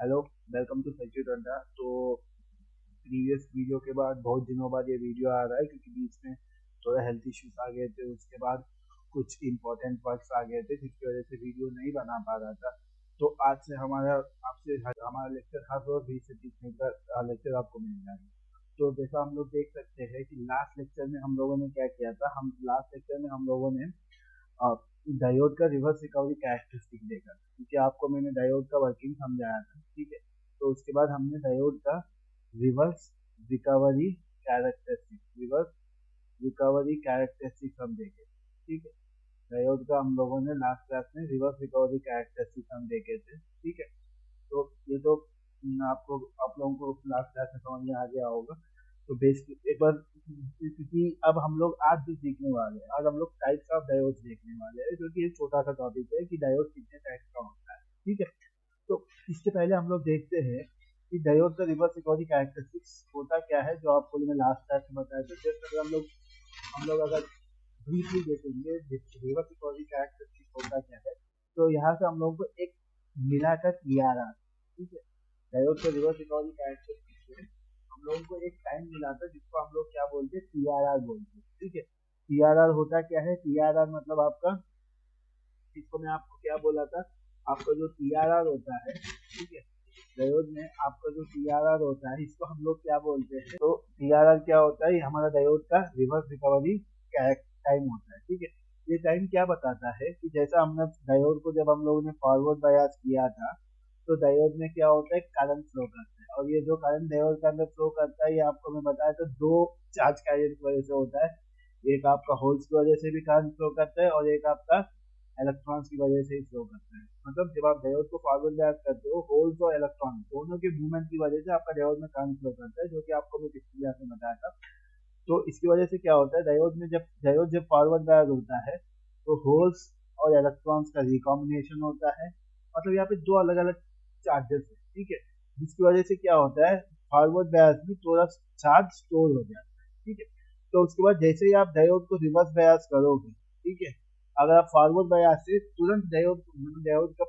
Hello, welcome to Sachin अड्डा। तो previous video के बाद बहुत दिनों बाद ये वीडियो आ रहा है क्योंकि बीच में थोड़ा हेल्थ इश्यूज आ गए थे। उसके बाद कुछ इम्पोर्टेंट वर्क्स आ गए थे जिसकी वजह से वीडियो नहीं बना पा रहा था। तो आज से हमारा लेक्चर हर रोज 20 से 30 मिनट का लेक्चर आपको मिल जाएगा। तो जैसा हम लोग देख सकते हैं कि लास्ट लेक्चर में हम लोगों ने क्या किया था। हम लास्ट लेक्चर में हम लोगों ने डायोड का रिवर्स रिकवरी कैरेक्टरिस्टिक देखा था, क्योंकि आपको मैंने डायोड का वर्किंग समझाया था। ठीक है, तो उसके बाद हमने डायोड का रिवर्स रिकवरी कैरेक्टरिस्टिक हम देखे। ठीक है, डायोड का हम लोगों ने लास्ट क्लास में रिवर्स रिकवरी कैरेक्टरिस्टिक हम देखे थे। ठीक है, तो ये तो आपको आप लोगों को लास्ट क्लास में समझ में आ गया होगा। तो बेसिक एक बार, क्योंकि अब हम लोग आज जो सीखने वाले हैं, आज हम लोग टाइप्स ऑफ डायोड देखने वाले हैं, जो कि एक छोटा सा टॉपिक है कि डायोड कितने टाइप्स का होता है। ठीक है, तो इसके पहले हम लोग देखते हैं कि डायोड का रिवर्स रिकवरी कैरेक्टरिस्टिक्स होता क्या है, जो आपको मैंने लास्ट क्लास में बताया था। जैसे अगर हम लोग अगर ब्रीफली देखेंगे रिवर्स रिकवरी कैरेक्टरिस्टिक्स होता क्या है, तो यहाँ से हम लोगों को एक मिलाकर ER आ। ठीक है, डायोड का रिवर्स रिकवरी कैरेक्टरिस्टिक्स है, हम लोगों को एक टाइम मिला था जिसको हम लोग क्या बोलते हैं, TRR बोलते हैं। ठीक है, TRR होता क्या है, TRR मतलब आपका, इसको मैं आपको क्या बोला था, आपका जो TRR होता है, ठीक है, डायोड में आपका जो TRR होता है, इसको हम लोग क्या बोलते हैं। तो TRR क्या होता है, ये हमारा डायोड का रिवर्स रिकवरी टाइम होता है। ठीक है, ये टाइम क्या बताता है कि जैसा हमने डायोड को जब हम लोगों ने फॉरवर्ड बायस किया था, तो डायोड में क्या होता है, करंट फ्लो करता है। और ये जो करंट डायोड के अंदर फ्लो करता है, ये आपको मैं बताया तो दो चार्ज कैरियर की वजह से होता है। एक आपका होल्स की वजह से भी करंट फ्लो करता है, और एक आपका इलेक्ट्रॉन्स की वजह से ही फ्लो करता है। मतलब जब आप डायोड को फॉरवर्ड बायस करते हो, होल्स और इलेक्ट्रॉन दोनों के मूवमेंट की वजह से आपका डायोड में करंट फ्लो करता है, जो कि आपको मैं पिछली क्लास में बताया था। तो इसकी वजह से क्या होता है, डायोड जब फॉरवर्ड बायस होता है, तो होल्स और इलेक्ट्रॉन्स का रिकॉम्बिनेशन होता है। मतलब यहाँ पे दो अलग अलग चार्जेस है। ठीक है, जिसकी वजह से क्या होता है, फॉरवर्ड बायस में थोड़ा चार्ज स्टोर हो जाता है। ठीक है, तो उसके बाद जैसे ही आप डायोड को रिवर्स बायस करोगे, ठीक है, अगर आप फॉरवर्ड बायस से तुरंत डायोड का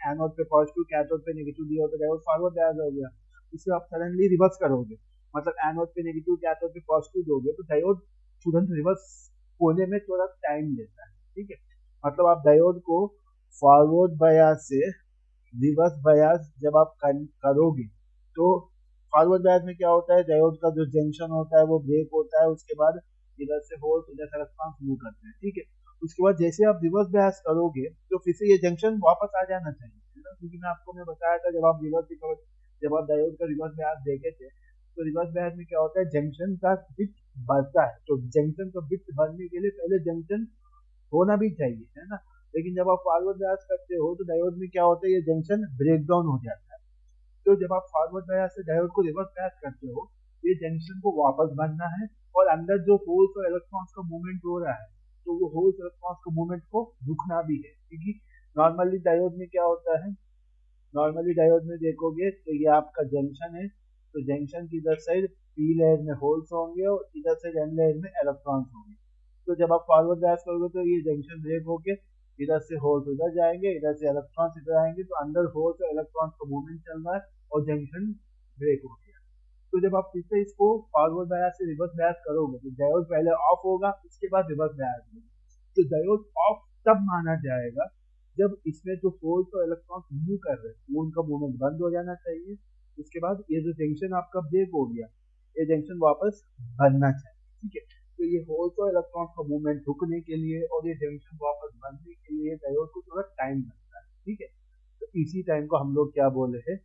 एनोड पे पॉजिटिव, कैथोड पे नेगेटिव दिया हो, तो डायोड फॉरवर्ड बायस हो गया। उसे आप सडनली रिवर्स करोगे, मतलब एनोड पे नेगेटिव, कैथोड पे पॉजिटिव दोगे, तो डायोड तुरंत रिवर्स होने में थोड़ा टाइम लेता है। ठीक है, मतलब आप डायोड को फॉरवर्ड बायस से रिवर्स बायस जब आप करोगे, तो फॉरवर्ड बायस में क्या होता है, डायोड का जो जंक्शन होता है वो ब्रेक होता है। उसके बाद इधर से होल्स, इधर से इलेक्ट्रॉन्स मूव करते हैं। ठीक है, उसके बाद जैसे आप रिवर्स बायस करोगे, तो फिर से ये जंक्शन वापस आ जाना चाहिए, है ना, क्योंकि मैं बताया था जब आप डायोड का रिवर्स बायस देखे थे, तो रिवर्स बायस में क्या होता है, जंक्शन का बिट बढ़ता है। तो जंक्शन का बिट बढ़ने के लिए पहले जंक्शन होना भी चाहिए, है ना। लेकिन जब आप फॉरवर्ड बायस करते हो, तो डायोड में क्या होता है, ये जंक्शन ब्रेक डाउन हो जाता है। तो जब आप फॉरवर्ड बायस से डायोड को रिवर्स बायस करते हो, ये जंक्शन को वापस बनना है, और अंदर जो होल्स और इलेक्ट्रॉन्स का मूवमेंट हो रहा है, तो वो होल्स इलेक्ट्रॉन्स का मूवमेंट को रुकना भी है। क्योंकि नॉर्मली डायोड में क्या होता है, नॉर्मली डायोड में देखोगे तो ये आपका जंक्शन है। तो जंक्शन की इधर साइड पी लेयर में होल्स होंगे और इधर साइड एन लेयर में इलेक्ट्रॉन्स होंगे। तो जब आप फॉरवर्ड बायस करोगे, तो ये जंक्शन ब्रेक होके इधर से होल्स उधर जाएंगे, इधर से इलेक्ट्रॉन्स इधर आएंगे, तो अंदर होल्स और इलेक्ट्रॉन्स का मूवमेंट चल रहा है, और जंक्शन ब्रेक हो गया। तो जब आप फिर से इसको फॉरवर्ड बायस से रिवर्स बायस करोगे, तो डायोड पहले ऑफ होगा, उसके बाद रिवर्स बायस होगा। तो डायोड ऑफ तब माना जाएगा जब इसमें जो होल्स और इलेक्ट्रॉन्स मूव कर रहे हैं, वो उनका मूवमेंट बंद हो जाना चाहिए। उसके बाद ये जो जंक्शन आपका ब्रेक हो गया, ये जंक्शन वापस बनना चाहिए। ठीक है, तो ये होल्स और इलेक्ट्रॉन्स का मूवमेंट रुकने के लिए और ये जंक्शन वापस बनने के लिए डायोड को थोड़ा टाइम लगता है। ठीक है, तो इसी टाइम को हम लोग क्या बोल रहे हैं,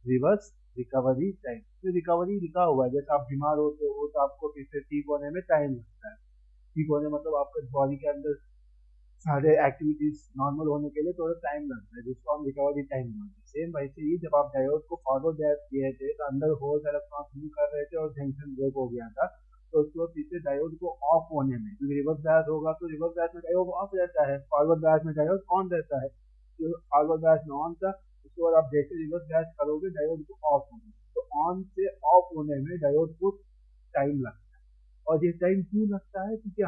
रिवर्स रिकवरी टाइम। तो रिकवरी लिखा हुआ है, जैसे आप बीमार होते हो तो आपको फिर से ठीक होने में टाइम लगता है। ठीक होने मतलब आपका बॉडी के अंदर सारे एक्टिविटीज नॉर्मल होने के लिए थोड़ा टाइम लगता है, जिसको हम रिकवरी टाइम बोलते हैं। सेम वैसे ही जब आप डायोड को फॉरवर्ड बायस किए थे, तो अंदर होल्स इलेक्ट्रॉन्स मूव कर रहे थे और जंक्शन ब्रेक हो गया था। तो उसके बाद फिर से डायोड को ऑफ होने में, क्योंकि रिवर्स बायस होगा तो रिवर्स बायस में डायोड ऑफ रहता है, फॉरवर्ड बायस में डायोड ऑन रहता है। तो फॉरवर्ड बायस में ऑन था, उसके बाद आप जैसे रिवर्स बायस करोगे, डायोड को ऑफ होने, तो ऑन से ऑफ होने में डायोड को टाइम लगता है। और ये टाइम क्यों लगता है, क्योंकि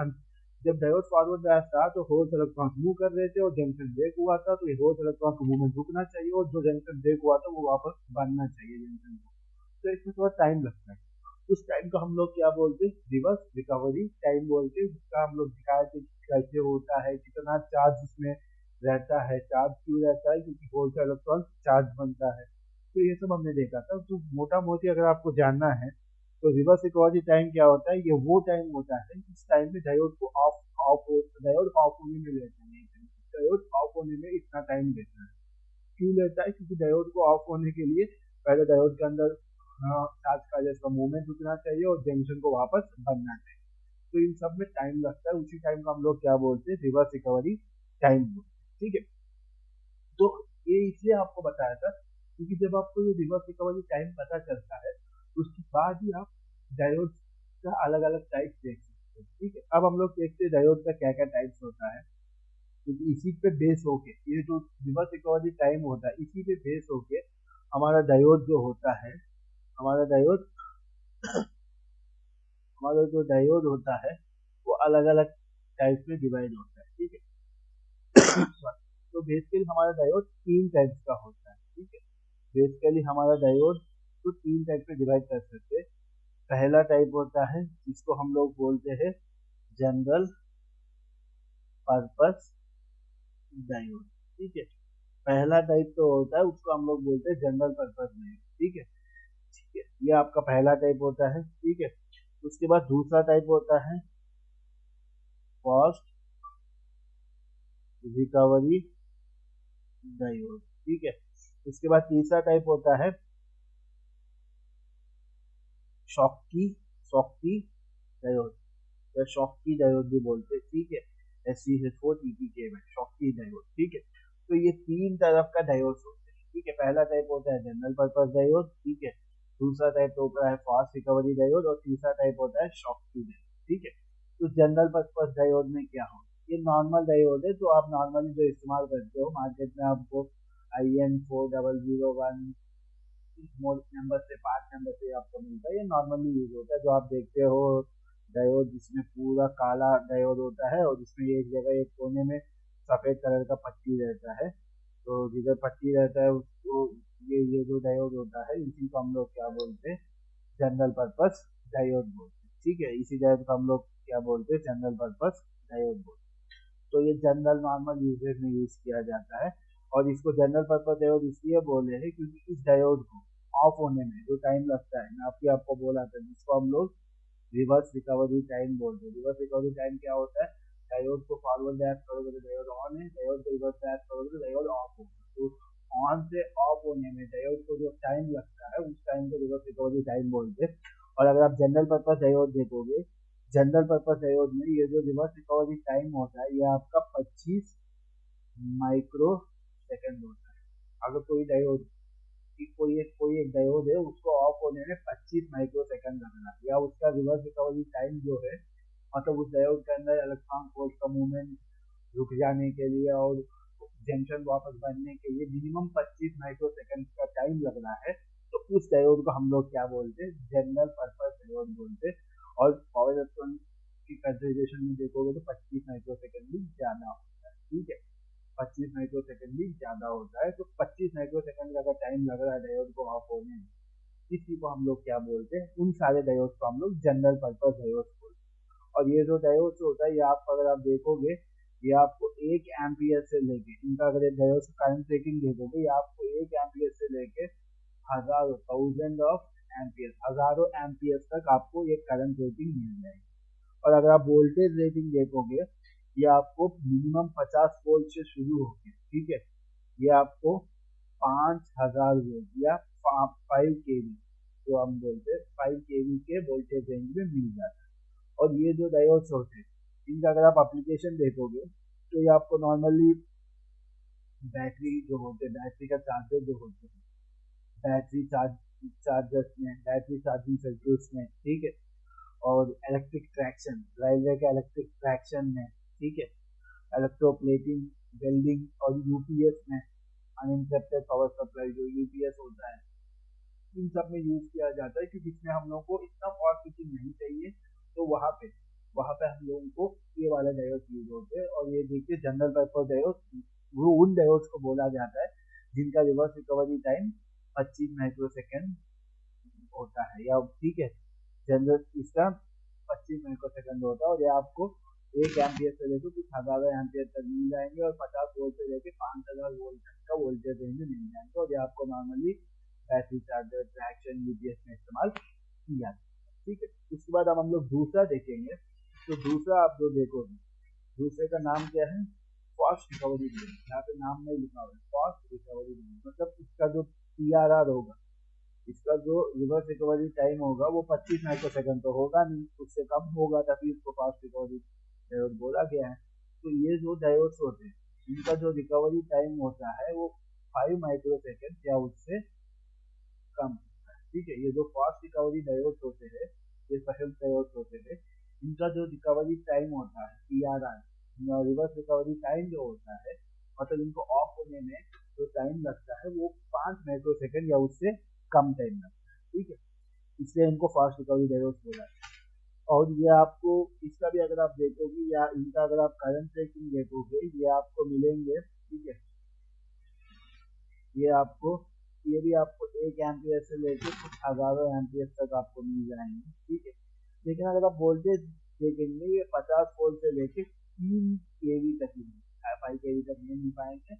जब डायोड फॉरवर्ड बायस था तो होल्स इलेक्ट्रॉन मूव कर रहे थे और जंक्शन ब्रेक हुआ था, तो ये होल्स इलेक्ट्रॉन का मूवमेंट रुकना चाहिए और जो जंक्शन ब्रेक हुआ था वो वापस बनना चाहिए जंक्शन को। तो इसमें थोड़ा टाइम लगता है, उस टाइम को हम लोग क्या बोलते हैं, रिवर्स रिकवरी टाइम बोलते हैं। जिसका हम लोग दिखाए थे कैसे होता है, कितना चार्ज इसमें रहता है, चार्ज क्यों रहता है, क्योंकि होल का इलेक्ट्रॉन चार्ज बनता है। तो ये सब हमने देखा था। तो मोटा मोटी अगर आपको जानना है तो रिवर्स रिकवरी टाइम क्या होता है, ये वो टाइम होता है जिस टाइम में डायोड को डायोड ऑफ होने में लेता है। डायोड ऑफ होने में इतना टाइम लेता है, क्यों लेता है, क्योंकि डायोड को ऑफ होने के लिए पहले डायोड के अंदर चार्ज का जैसा मूवमेंट रुकना चाहिए और जंक्शन को वापस बनना चाहिए। तो इन सब में टाइम लगता है, उसी टाइम को हम लोग क्या बोलते हैं, रिवर्स रिकवरी टाइम बोलते हैं। ठीक है, तो ये इसलिए आपको बताया था क्योंकि जब आपको ये रिवर्स रिकवरी टाइम पता चलता है उसके बाद ही आप डायोड का अलग अलग टाइप देख सकते हैं। ठीक है, अब हम लोग देखते हैं डायोड का क्या क्या टाइप्स होता है, क्योंकि इसी पे बेस होके ये जो रिवर्स रिकवरी टाइम होता है इसी पे बेस होके हमारा डायोड जो होता है, हमारा डायोड हमारा जो डायोड होता है वो अलग अलग टाइप में डिवाइड होता है। ठीक है, तो बेसिकली हमारा डायोड तीन टाइप्स का होता है। ठीक है, बेसिकली हमारा डायोड को तीन टाइप में डिवाइड कर सकते हैं। पहला टाइप होता है जिसको हम लोग बोलते हैं जनरल पर्पस डायोड। ठीक है, पहला टाइप तो होता है उसको हम लोग बोलते हैं जनरल पर्पस डायोड। ठीक है, ठीक है, ये आपका पहला टाइप होता है। ठीक है, उसके बाद दूसरा टाइप होता है फास्ट रिकवरी डायोड। ठीक है, उसके बाद तीसरा टाइप होता है शॉकी शॉकी डायोड या शॉकी डायोड भी बोलते हैं। ठीक है, SCH4 में शॉकी डायोड। ठीक है, तो ये तीन तरफ का डायोड होते हैं। ठीक है, पहला टाइप होता है जनरल पर्पस डायोड। ठीक है, दूसरा टाइप होता है फास्ट रिकवरी डायोड और तीसरा टाइप होता है शॉकी डायोड। ठीक है, तो जनरल पर्पस डायोड में क्या हो, ये नॉर्मल डायोड है तो आप नॉर्मली जो इस्तेमाल करते हो मार्केट में आपको IN4001 स्मॉल नंबर से 5 नंबर से आपको मिलता है, ये नॉर्मली यूज होता है जो आप देखते हो डायोड जिसमें पूरा काला डायोड होता है और जिसमें एक जगह एक कोने में सफेद कलर का पट्टी रहता है। तो जिधर पट्टी रहता है उसको ये जो डायोड होता है इसी को हम लोग क्या बोलते हैं, जनरल पर्पस डायोड बोलते हैं। ठीक है, इसी डायोड को हम लोग क्या बोलते हैं, जनरल पर्पस डायोड बोलते हैं। तो ये जनरल नॉर्मल यूजेज में यूज किया जाता है और इसको जनरल पर्पस डायोड इसलिए बोले हैं क्योंकि इस डायोड को ऑफ होने में जो टाइम लगता है, मैं आपको बोला था जिसको हम लोग रिवर्स रिकवरी टाइम बोलते हैं। रिवर्स रिकवरी टाइम क्या होता है, डायोड को फॉरवर्ड बैक करोगे तो डायोड ऑन है, डायोड को रिवर्स बैक करोगे तो डायोड ऑफ होगा। तो ऑन से ऑफ होने में डायोड को जो टाइम लगता है उस टाइम को रिवर्स रिकवरी टाइम बोलते हैं। और अगर आप जनरल पर्पस डायोड देखोगे, जनरल पर्पस डायोड में ये जो रिवर्स रिकवरी टाइम होता है ये आपका 25 माइक्रो सेकंड होता है। अगर कोई एक डायोड है उसको ऑफ होने में 25 माइक्रो सेकंड लगना या उसका रिवर्स रिकवरी टाइम जो है, मतलब उस डायोड के अंदर इलेक्ट्रॉन होल का मूवमेंट रुक जाने के लिए और जंक्शन वापस बनने के लिए मिनिमम 25 माइक्रो सेकंड का टाइम लग रहा है, तो उस डायोड को हम लोग क्या बोलते हैं, जनरल पर्पस डायोड बोलते हैं। और पावर इलेक्ट्रॉन की कंसिडरेशन में देखोगे तो 25 माइक्रो सेकंड भी ज्यादा होता है। ठीक है, 25 माइक्रो सेकंड भी ज्यादा होता है। तो 25 माइक्रो सेकंड का अगर टाइम लग रहा है डायोड को ऑफ होने में, इसी को हम लोग क्या बोलते हैं, उन सारे डायोड को हम लोग जनरल पर्पस डायोड बोलते हैं। और ये जो डायोड होता है ये आप अगर आप देखोगे ये आपको 1 एम्पियर से लेके, इनका अगर डायोड करंट रेटिंग देखोगे ये आपको 1 एम्पियर से लेके हजारों थाउजेंड ऑफ एम्पियर, हजारों एम्पियर तक आपको ये करंट रेटिंग मिल जाएगी। और अगर आप वोल्टेज रेटिंग देखोगे ये आपको मिनिमम 50 वोल्ट से शुरू होगी। ठीक है, ये आपको 5000 वोल्ट या 5 kV जो हम बोलते हैं 5 kV के वोल्टेज रेंज में मिल जाता है। और ये जो डायोड्स होते हैं इनका अगर आप एप्लीकेशन देखोगे तो ये आपको नॉर्मली बैटरी जो होते हैं, बैटरी का चार्जर जो होते हैं, बैटरी चार्जर्स में, बैटरी चार्जिंग सर्किट्स में। ठीक है, और इलेक्ट्रिक ट्रैक्शन, रेलवे के इलेक्ट्रिक ट्रैक्शन में। ठीक है, इलेक्ट्रोप्लेटिंग, वेल्डिंग और यूपीएस में, अनइंटरप्टेड पावर सप्लाई जो यूपीएस होता है, इन सब में यूज किया जाता है कि जिसमें हम लोग को इतना पावर स्विचिंग नहीं चाहिए, तो वहाँ पे वहाँ पे हम लोगों को ये वाला डायोड यूज होते हैं। और ये देखिए जनरल पर्पस डायोड, वो उन डायोड्स को बोला जाता है जिनका रिवर्स रिकवरी टाइम 25 माइक्रोसेकंड होता है, या ठीक है जनरल इसका 25 माइक्रोसेकंड होता है। और ये आपको 1 एम्पियर से लेकर कुछ हजारों एम्पियर तक मिल जाएंगे और 50 वोल्ट से लेकर 5000 वोल्ट तक का वोल्टेज रेंज में मिल जाएंगे। और ये आपको normally battery charger, traction, UPS में इस्तेमाल किया जाता है, ठीक है। उसके बाद अब हम लोग दूसरा देखेंगे। तो दूसरा आप जो देखोगे, दूसरे का नाम क्या है, फास्ट रिकवरी टाइम। यहाँ पे नाम नहीं लिखा हुआ है, फास्ट रिकवरी टाइम मतलब इसका जो पीआरआर होगा, इसका जो रिवर्स रिकवरी टाइम होगा वो 25 माइक्रोसेकंड तो होगा नहीं, उससे कम होगा, तभी इसको फास्ट रिकवरी डायोड बोला गया है। तो ये जो डायोड्स होते हैं इनका जो रिकवरी टाइम होता है वो 5 माइक्रोसेकंड या उससे कम होता है, ठीक है। ये जो फास्ट रिकवरी डायोड्स होते हैं, ये स्पेशल डायोड्स होते हैं, इनका जो रिकवरी टाइम होता है पीआरआर, रिवर्स रिकवरी टाइम जो होता है, मतलब इनको ऑफ होने में जो टाइम लगता है वो 5 माइक्रोसेकंड या उससे कम टाइम लगता है, ठीक है। इसलिए इनको फास्ट रिकवरी डायोड्स बोला है। और ये आपको इसका भी अगर आप देखोगे या इनका अगर आप करंट ट्रेकिंग देखोगे, ये आपको मिलेंगे, ठीक है। ये भी आपको 1 एम्पियर से लेकर कुछ हजारों एम्पियर तक आपको मिल जाएंगे, ठीक है। लेकिन अगर आप वोल्टेज देखेंगे ये 50 वोल्ट से लेकर 3 केवी तक मिलेंगे, 5 केवी तक नहीं मिल पाएंगे,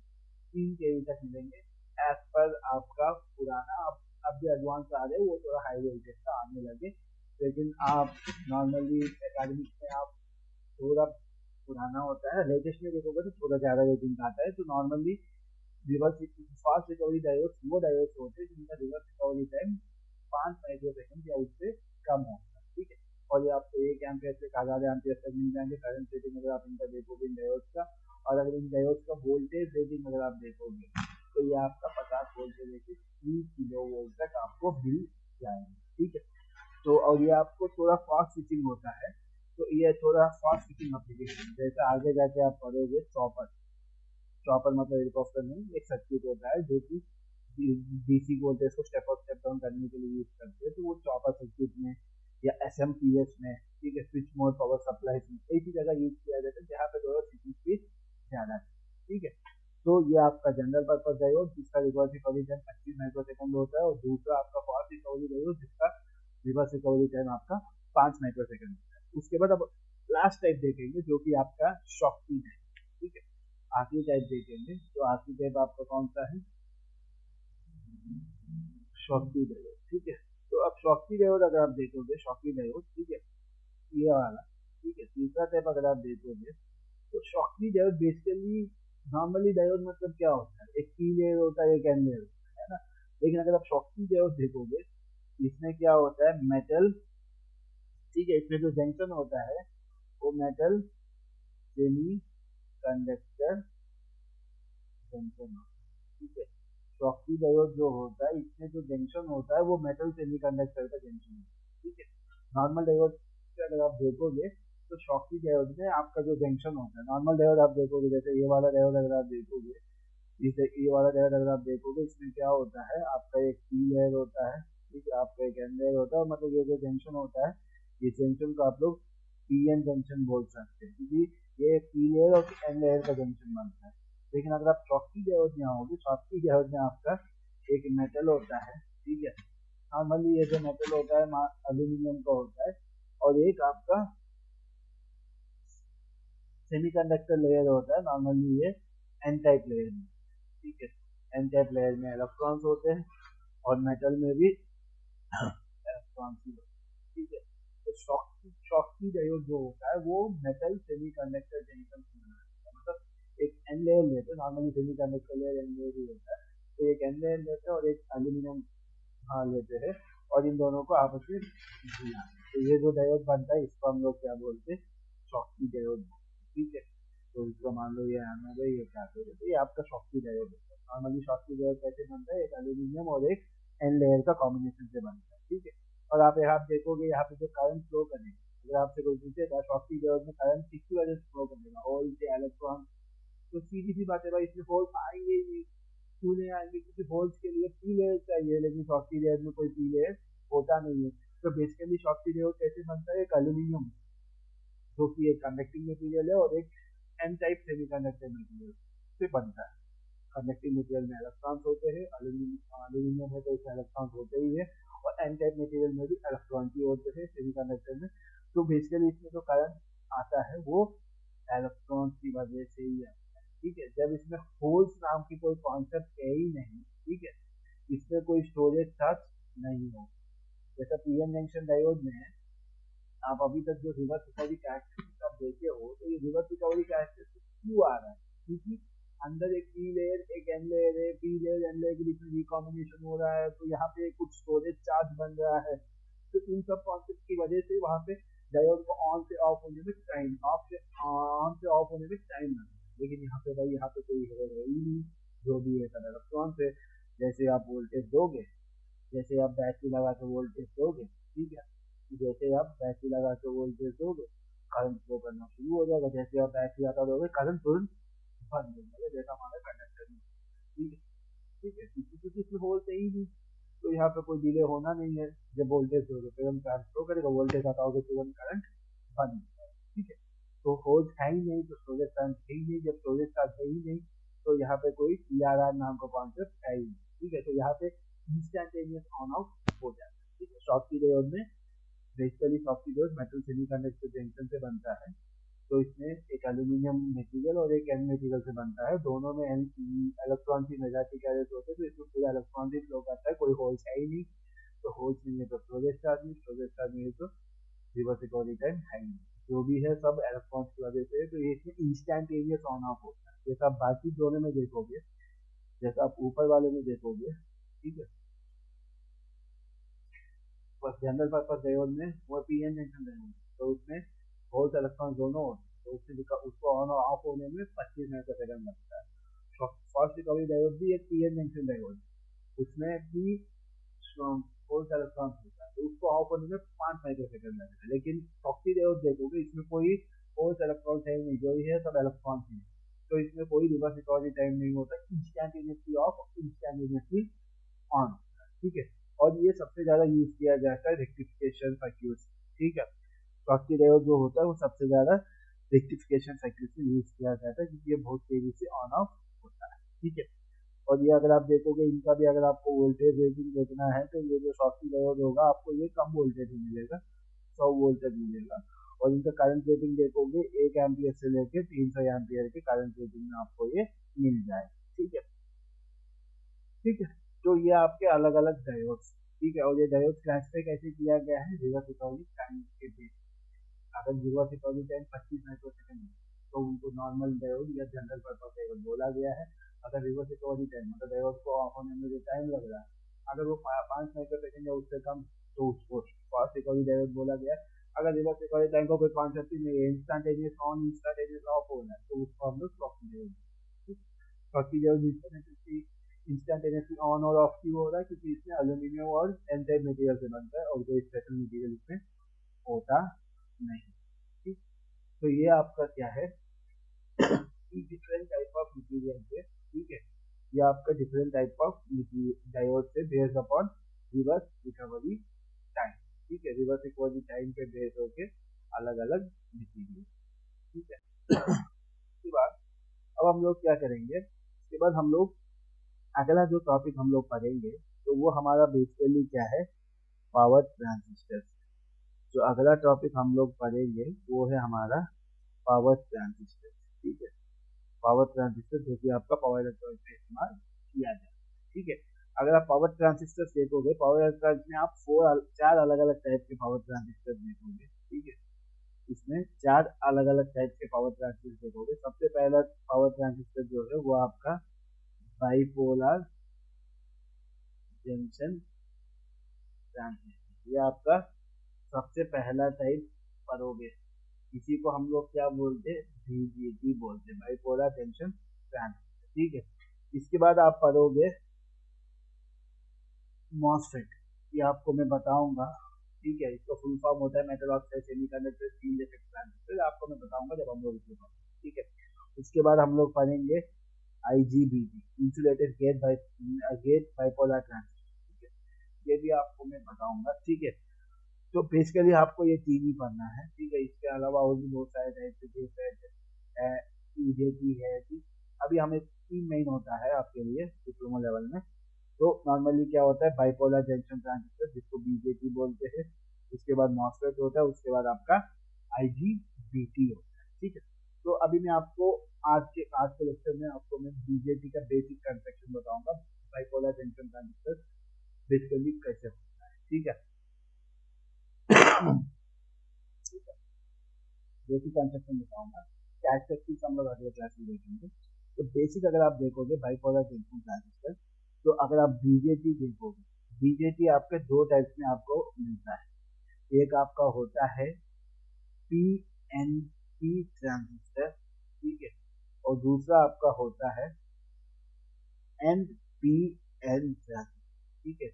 3 केवी तक मिलेंगे एज पर आपका पुराना। अब जो एडवांस आ रहे हैं वो थोड़ा हाई वोल्टेज का आने लगे, लेकिन आप नॉर्मली एकेडमिक में आप थोड़ा पुराना होता है, लेटेस्ट में देखोगे तो थोड़ा ज़्यादा रेटिंग आता है। तो normally reverse fast recovery diodes वो डायोड्स होते हैं जिनका रिवर्स रिकवरी टाइम 5 माइक्रोसेकंड या उससे कम होता है, ठीक है। और ये आपको 1 एम्पियर से 1000 एम्पियर तक मिल जाएंगे करंट रेटिंग अगर आप इनका देखोगे इन डायोड्स का। और अगर इन डायोड्स का वोल्टेज रेटिंग अगर आप देखोगे तो ये आपका 50 वोल्ट से लेकर 3 किलो वोल्ट तक आपको मिल जाएंगे, ठीक है। तो और ये आपको थोड़ा फास्ट स्विचिंग होता है, तो ये थोड़ा फास्ट स्विचिंग एप्लीकेशन, जैसे आगे जाके आप पढ़ोगे चॉपर। चॉपर मतलब हेलीकॉप्टर नहीं, एक सर्किट होता है जो कि डीसी वोल्टेज को स्टेप अप स्टेप डाउन करने के लिए यूज करते हैं। तो वो चॉपर सर्किट में या एसएमपीएस में, ठीक है, स्विच मोड पावर सप्लाई में एक ही जगह यूज किया जाता है जहाँ पे थोड़ा स्विचिंग स्पीड ज्यादा है, ठीक है। तो ये आपका जनरल पर्पस डायोड जिसका रिवर्स रिकवरी टाइम 25 माइक्रोसेकंड होता है, और दूसरा आपका फास्ट रिकवरी डायोड जिसका रिवर्स रिकवरी टाइम आपका 5 माइक्रोसेकंड होता है। उसके बाद अब लास्ट टाइप देखेंगे जो कि आपका शॉकी है, ठीक है। आखिरी टाइप देखेंगे, तो आखिरी टाइप आपका कौन सा है, शॉकी डायोड, ठीक है। तो अब शॉकी डायोड अगर आप देखोगे, शॉकी डायोड, ठीक है, ये वाला, ठीक है। तीसरा टाइप अगर आप देखोगे तो शॉकी डायोड बेसिकली, नॉर्मली डायोड मतलब क्या होता है, एक पी लेयर होता है, एक एन लेयर होता है ना। लेकिन अगर आप शॉकी डायोड देखोगे इसमें क्या होता है, मेटल, ठीक है, इसमें जो जंक्शन होता है वो मेटल सेमी कंडक्टर जंक्शन होता है, ठीक है। शॉकी डायोड जो होता है इसमें जो जंक्शन होता है वो मेटल सेमीकंडक्टर का जंक्शन होता है, ठीक है। नॉर्मल डायोड अगर आप देखोगे तो शॉकी डायोड में आपका जो जंक्शन होता है, नॉर्मल डायोड आप देखोगे जैसे ये वाला डायोड अगर आप देखोगे, जैसे ये वाला डायोड अगर आप देखोगे इसमें क्या होता है, आपका एक पी लेयर होता है, ठीक है, आपका एक एन लेयर होता है। मतलब ये जो जंक्शन होता है, ये जंक्शन को आप लोग पी एन जंक्शन बोल सकते हैं, क्योंकि ये पी लेयर और एन लेयर का जंक्शन बनता है। लेकिन अगर आप शॉकी डायोड में आओगे, शॉकी डायोड में आपका एक मेटल होता है, ठीक है। नॉर्मली ये जो मेटल होता है एल्यूमिनियम का होता है, और एक आपका सेमीकंडक्टर लेयर होता है, नॉर्मली ये एन टाइप लेयर में, ठीक है। एन टाइप लेयर में इलेक्ट्रॉन्स होते हैं और मेटल में भी इलेक्ट्रॉन्स ही होते हैं, ठीक है। तो शॉकी डायोड जो होता है वो मेटल सेमीकंडक्टर जंक्शन से बना है। मतलब एक एन लेयर लेते हैं, normally semiconductor layer N layer ही होता है, तो एक एन लेयर लेते हैं और एक एल्यूमिनियम लेते हैं, और इन दोनों को आपस में मिलाते हैं। तो ये जो डायोड बनता है इसको हम लोग क्या बोलते हैं, शॉकी डायोड, ठीक है। तो इसको मान लो ये एनोड है, ये कैथोड है, तो ये आपका शॉकी डायोड होता है। नॉर्मली शॉकी डायोड कैसे बनता है, एक एल्यूमिनियम और एक एन लेयर का कॉम्बिनेशन से बनता है, ठीक है। और आप यहाँ देखोगे यहाँ पे जो करंट फ्लो करेगा, अगर आपसे कोई पूछेगा शॉकी डायोड में करंट किसकी वजह से फ्लो करेगा, होल से इलेक्ट्रॉन, तो सीधी सी बात है भाई, इसमें होल्स आएंगे ही नहीं, क्यों नहीं आएंगे, क्योंकि होल्स के लिए पी लेयर चाहिए, लेकिन शॉकी डायोड में कोई पी लेयर होता नहीं है। तो बेसिकली शॉकी डायोड कैसे बनता है, एक एल्यूमिनियम जो कि एक कंडक्टिंग मटेरियल है और एक एन टाइप सेमीकंडक्टर मटेरियल से बनता है। कंडक्टिंग मटेरियल में इलेक्ट्रॉन्स होते हैं, एल्यूमिनियम है तो इसमें इलेक्ट्रॉन्स होते ही है, और एन टाइप मटेरियल में भी इलेक्ट्रॉन ही होते हैं सेमीकंडक्टर में। तो बेसिकली इसमें जो करंट आता है वो इलेक्ट्रॉन की वजह से ही आता है, ठीक है। जब इसमें होल्स नाम की कोई कॉन्सेप्ट है ही नहीं, ठीक है, इसमें कोई स्टोरेज चार्ज नहीं हो। जैसा पीएन जंक्शन डायोड में है, आप अभी तक जो रिवर्स रिकवरी कैरेक्टरिस्टिक आप देखे हो, तो ये रिवर्स रिकवरी कैरेक्टरिस्टिक क्यों आ रहा है? क्योंकि अंदर एक पी लेयर एक एन लेयर है, पी लेयर एन लेयर के बीच में रिकॉम्बिनेशन हो रहा है, तो यहाँ पे कुछ स्टोरेज चार्ज बन रहा है। तो इन सब कॉन्सेप्ट की वजह से वहाँ पे डायोड को ऑन से ऑफ होने में टाइम ऑन से ऑफ होने में टाइम लगता है। लेकिन यहाँ पे भाई यहाँ पे कोई है ही नहीं, जो भी है सब इलेक्ट्रॉन से। जैसे आप वोल्टेज दोगे, जैसे आप बैटरी लगा के वोल्टेज दोगे, ठीक है, जैसे आप बैटरी लगा के वोल्टेज दोगे करंट फ्लो करना शुरू हो जाएगा। जैसे आप बैटरी हटा दोगे करंट तुरंत बंद हो जाएगा, जैसा हमारे कंडक्टर में, ठीक है, ठीक है, क्योंकि इसमें होल्स है ही नहीं, तो यहाँ पे कोई डिले होना नहीं है। जब वोल्टेज दोगे तुरंत करंट फ्लो करेगा, वोल्टेज हटाओगे तुरंत करंट बंद हो जाएगा, ठीक है। तो होल्स है ही नहीं तो स्टोरेज चार्ज है ही नहीं, जब स्टोरेज चार्ज है ही नहीं तो यहाँ पे कोई PRR नाम का कॉन्सेप्ट है ही नहीं, ठीक है। तो यहाँ पे इंस्टेंटेनियस ऑन ऑफ हो जाता है, ठीक है। शॉर्टकी डायोड में basically Schottky diode metal semiconductor junction से बनता है, तो इसमें एक एल्यूमिनियम मटेरियल और एक एन मटेरियल से बनता है। दोनों में इलेक्ट्रॉन की मेजॉरिटी कैरियर्स होते हैं, तो इसमें पूरा इलेक्ट्रॉन ही फ्लो करता है, कोई होल्स है ही नहीं। तो होल्स नहीं है तो स्टोरेज चार्ज नहीं, स्टोरेज चार्ज नहीं है तो रिवर्स रिकवरी टाइम है ही नहीं। जो भी है सब इलेक्ट्रॉन्स की वजह से, तो ये इसमें इंस्टेंटेनियस ऑन ऑफ होता है। जैसा आप बाकी दोनों में देखोगे, जैसा आप ऊपर वाले में देखोगे, ठीक है, बस जनरल पर्पस डायोड में वो पीएन जंक्शन डायोड, तो उसमें होल्स इलेक्ट्रॉन दोनों होते हैं, तो उसको ऑन और ऑफ होने में 25 माइक्रोसेकंड लगता है। फर्स्ट रिकवरी डायोड भी एक पीएन जंक्शन डायोड, उसमें भी होल्स इलेक्ट्रॉन होता है, तो उसको ऑफ होने में 5 माइक्रोसेकंड लगता है। लेकिन शॉर्टकी डायोड देखोगे इसमें कोई होल्स इलेक्ट्रॉन है नहीं, जो ही है सब इलेक्ट्रॉन है, तो इसमें कोई रिवर्स रिकवरी टाइम नहीं होता, इंस्टेंटेनियसली ऑफ इंस्टेंटेनियसली ऑन, ठीक है। और ये सबसे ज्यादा यूज किया जाता है रेक्टिफिकेशन सर्क्यूट, ठीक है। शॉर्टकी डायोड जो होता है वो सबसे ज्यादा रेक्टिफिकेशन सर्क्यूट में यूज किया जाता है, क्योंकि ये बहुत तेजी से ऑन ऑफ होता है, ठीक है। और ये अगर आप देखोगे इनका भी, अगर आपको वोल्टेज रेटिंग देखना है तो ये जो शॉर्टकी डायोड होगा आपको ये कम वोल्टेज में मिलेगा, 100 वोल्ट तक मिलेगा। और इनका करंट रेटिंग देखोगे 1 एम्पियर से लेके 300 एम्पियर के करंट रेटिंग में आपको ये मिल जाए, ठीक है, ठीक है। तो ये आपके अलग अलग डायोड्स, ठीक है। और ये डायोड क्लासिफाई कैसे किया गया है रिवर्स रिकवरी टाइम के बेस। अगर रिवर्स रिकवरी टाइम 25 माइक्रोसेकंड है तो उनको नॉर्मल डायोड या जनरल पर्पस डायोड बोला गया है। अगर रिवर्स रिकवरी टाइम मतलब डायोड को ऑफ होने में जो टाइम लग रहा है अगर वो 5 माइक्रोसेकंड या उससे कम, तो उसको फास्ट रिकवरी डायोड बोला गया। अगर रिवर्स रिकवरी टाइम को कोई कॉन्सेप्ट ही नहीं है, इंस्टेंटेनियस ऑन इंस्टेंटेनियस ऑफ हो रहा है, तो उसको हम लोग Schottky diode, Schottky diode instantaneously on और ऑफ क्यों हो रहा है, क्योंकि इसमें एल्यूमिनियम और एन टाइप मटेरियल से बनता है और कोई स्पेशल मटेरियल इसमें होता नहीं, ठीक। तो ये आपका क्या है डिफरेंट टाइप ऑफ मटेरियल से, ठीक है, ये आपका डिफरेंट टाइप ऑफ डायोड से based upon reverse recovery time, ठीक है। रिवर्स रिकवरी टाइम पे बेस होके अलग अलग मटेरियल, ठीक है। उसके बाद अब हम लोग क्या करेंगे, उसके बाद हम लोग अगला जो टॉपिक हम लोग पढ़ेंगे तो वो हमारा बेसिकली क्या है, पावर ट्रांजिस्टर। जो अगला टॉपिक हम लोग पढ़ेंगे वो है हमारा पावर ट्रांजिस्टर, ठीक है। पावर ट्रांजिस्टर जो कि आपका पावर इलेक्ट्रॉनिक में इस्तेमाल किया जाए, ठीक है। अगर आप पावर ट्रांजिस्टर देखोगे, पावर इलेक्ट्रॉनिक में आप 4 अलग अलग टाइप के पावर ट्रांजिस्टर देखोगे, ठीक है। इसमें 4 अलग अलग टाइप के पावर ट्रांजिस्टर देखोगे। सबसे पहला पावर ट्रांजिस्टर जो है वो आपका बाइपोलर जंक्शन ट्रांजिस्टर, ये आपका सबसे पहला टाइप पढ़ोगे। इसी को हम लोग क्या बोलते हैं, बीजीटी बोलते हैं, बाइपोलर जंक्शन ट्रांजिस्टर, ठीक है। इसके बाद आप पढ़ोगे मॉसफेट, ये आपको मैं बताऊंगा, ठीक है। इसका फुल फॉर्म होता है metal oxide semiconductor field effect transistor, आपको मैं बताऊंगा जब हम लोग इसको पढ़ेंगे, ठीक है। उसके बाद हम लोग पढ़ेंगे IGBT, insulated gate bipolar transistor, ठीक है, ये भी आपको मैं बताऊंगा, ठीक है। तो बेसिकली आपको ये तीन ही पढ़ना है, ठीक है। इसके अलावा और भी बहुत सारे टाइप है, ईजेटी है, ठीक। अभी हमें तीन मेन होता है आपके लिए डिप्लोमा लेवल में। तो नॉर्मली क्या होता है, बाइपोलर जंक्शन ट्रांजिस्टर जिसको बीजेटी बोलते हैं, उसके बाद मॉसफेट होता है, उसके बाद आपका आईजीबीटी होता है, ठीक है। तो अभी मैं आपको आज के लेक्चर में आपको मैं बीजेटी का बेसिक कंस्ट्रक्शन बताऊंगा, बाइपोलर जंक्शन ट्रांजिस्टर बेसिकली कैसे होता है, ठीक है। बेसिक कंस्ट्रक्शन बताऊंगा, कैरेक्टरिस्टिक्स हम लोग अगले क्लास में देखेंगे। तो बेसिक अगर आप देखोगे बाइपोलर जंक्शन ट्रांजिस्टर, तो अगर आप बीजेटी देखोगे, बीजेटी आपके दो टाइप्स में आपको मिलता है। एक आपका होता है पीएनपी ट्रांजिस्टर, ठीक है, और दूसरा आपका होता है एनपीएन ट्रांजिस्टर, ठीक है।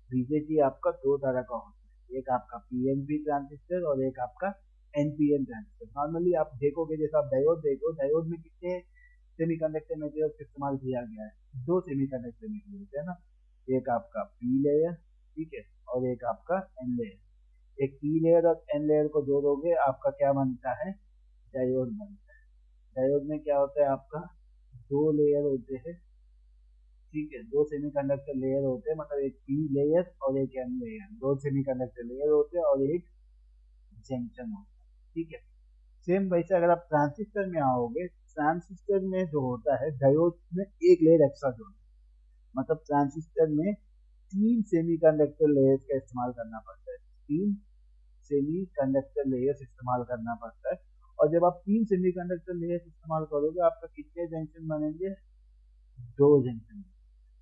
बीजेटी आपका दो तरह का होता है, एक आपका पीएनपी ट्रांजिस्टर और एक आपका एनपीएन ट्रांजिस्टर। नॉर्मली आप देखोगे, जैसे आप डायोड देखो, डायोड में कितने सेमीकंडक्टर मटेरियल इस्तेमाल किया गया है, दो सेमीकंडक्टर मटेरियल है ना, एक आपका पी लेयर, ठीक है, और एक आपका एन लेयर। एक पी लेयर और एन लेयर को जोड़ोगे आपका क्या बनता है, डायोड बनता है। डायोड में क्या होता है, आपका दो लेयर होते हैं, ठीक है, दो सेमीकंडक्टर लेयर होते हैं, मतलब एक पी लेयर और एक एन लेयर, दो सेमीकंडक्टर लेयर होते हैं और एक जंक्शन होता है, ठीक है। सेम वैसे अगर आप ट्रांजिस्टर में आओगे, ट्रांजिस्टर में जो होता है, डायोड में एक लेयर एक्स्ट्रा जोड़ते हैं, मतलब ट्रांजिस्टर में तीन सेमीकंडक्टर लेयर्स का इस्तेमाल करना पड़ता है, तीन सेमीकंडक्टर लेयर्स इस्तेमाल करना पड़ता है। और जब आप तीन सेमीकंडक्टर लेयर्स इस्तेमाल करोगे, आपका कितने जंक्शन बनेंगे, दो जंक्शन,